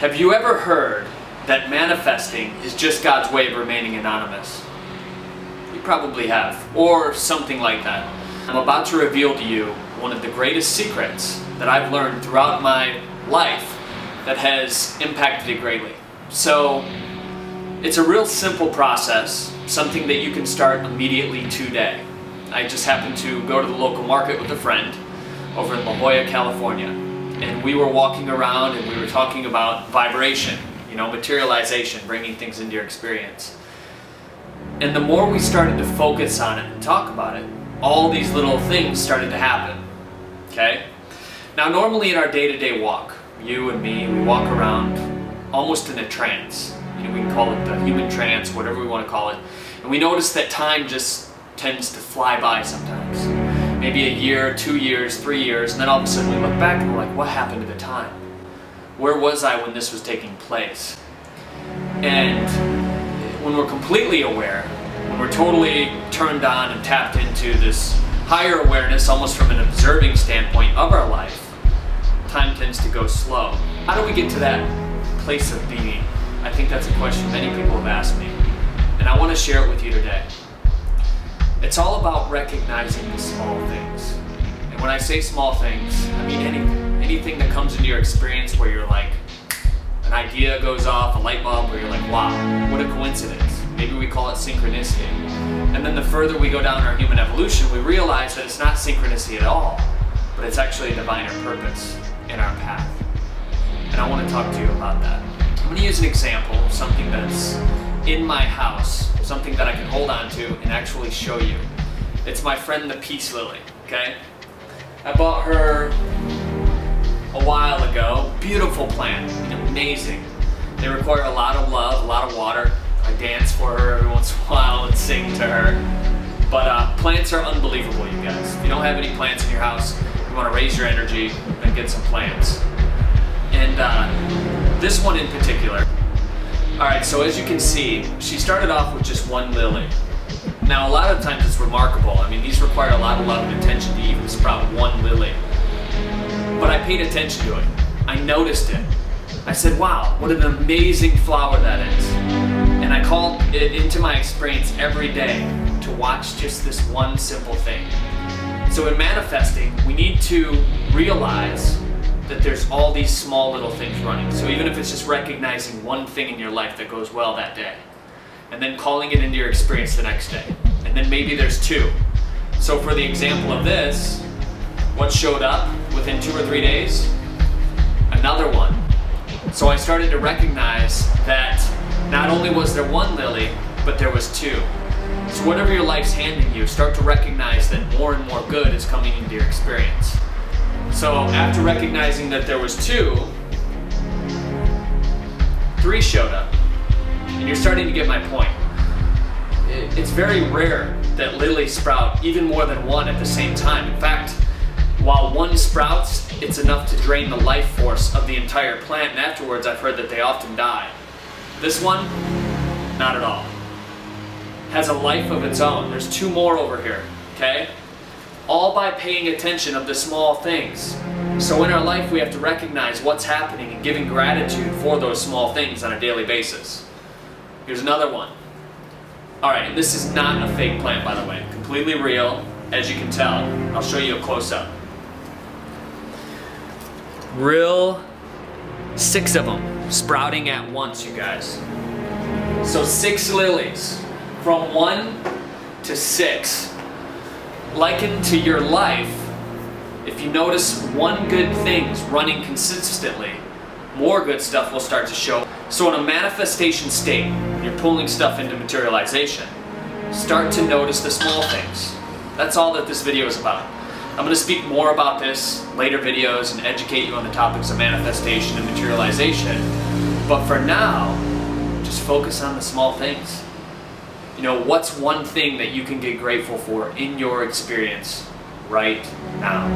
Have you ever heard that manifesting is just God's way of remaining anonymous? You probably have, or something like that. I'm about to reveal to you one of the greatest secrets that I've learned throughout my life that has impacted it greatly. So, it's a real simple process, something that you can start immediately today. I just happened to go to the local market with a friend over in La Jolla, California. And we were walking around and we were talking about vibration, materialization, bringing things into your experience. And the more we started to focus on it and talk about it, all these little things started to happen, okay? Now normally in our day-to-day walk, you and me, we walk around almost in a trance. We can call it the human trance, whatever we want to call it. And we notice that time just tends to fly by sometimes. Maybe a year, 2 years, 3 years, and then all of a sudden we look back and we're like, what happened to the time? Where was I when this was taking place? And when we're completely aware, when we're totally turned on and tapped into this higher awareness, almost from an observing standpoint of our life, time tends to go slow. How do we get to that place of being? I think that's a question many people have asked me, and I want to share it with you today. It's all about recognizing the small things. And when I say small things, I mean anything that comes into your experience where you're like, an idea goes off, a light bulb, where you're like, wow, what a coincidence. Maybe we call it synchronicity. And then the further we go down our human evolution, we realize that it's not synchronicity at all, but it's actually a diviner purpose in our path. And I want to talk to you about that. I'm going to use an example of something that's in my house, something that I can hold on to and actually show you. It's my friend the Peace Lily, okay? I bought her a while ago. Beautiful plant, amazing. They require a lot of love, a lot of water. I dance for her every once in a while and sing to her. But plants are unbelievable, you guys. If you don't have any plants in your house, you want to raise your energy, then get some plants. And this one in particular. Alright, so as you can see, she started off with just one lily. Now a lot of times it's remarkable. I mean, these require a lot of love and attention to even sprout one lily. But I paid attention to it. I noticed it. I said, wow, what an amazing flower that is. And I called it into my experience every day to watch just this one simple thing. So in manifesting, we need to realize that there's all these small little things running. So even if it's just recognizing one thing in your life that goes well that day, and then calling it into your experience the next day, and then maybe there's two. So for the example of this, what showed up within 2 or 3 days? Another one. So I started to recognize that not only was there one lily, but there was two. So whatever your life's handing you, start to recognize that more and more good is coming into your experience. So after recognizing that there was two, 3 showed up. And you're starting to get my point. It's very rare that lilies sprout even more than one at the same time. In fact, while one sprouts, it's enough to drain the life force of the entire plant, and afterwards I've heard that they often die. This one, not at all. Has a life of its own. There's 2 more over here, okay? All by paying attention of the small things. So in our life we have to recognize what's happening and giving gratitude for those small things on a daily basis. Here's another one. Alright, and this is not a fake plant, by the way. Completely real, as you can tell. I'll show you a close-up. Real 6 of them sprouting at once, you guys. So 6 lilies. From 1 to 6. Likened to your life, if you notice one good thing's running consistently, more good stuff will start to show. So in a manifestation state, when you're pulling stuff into materialization, start to notice the small things. That's all that this video is about. I'm going to speak more about this later videos and educate you on the topics of manifestation and materialization. But for now, just focus on the small things. What's one thing that you can get grateful for in your experience right now?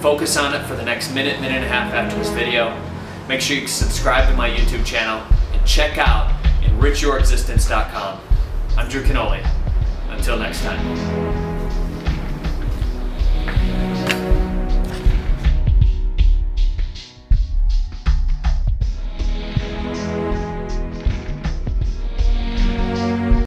Focus on it for the next minute, minute and a half after this video. Make sure you subscribe to my YouTube channel and check out enrichyourexistence.com. I'm Drew Canoli. Until next time.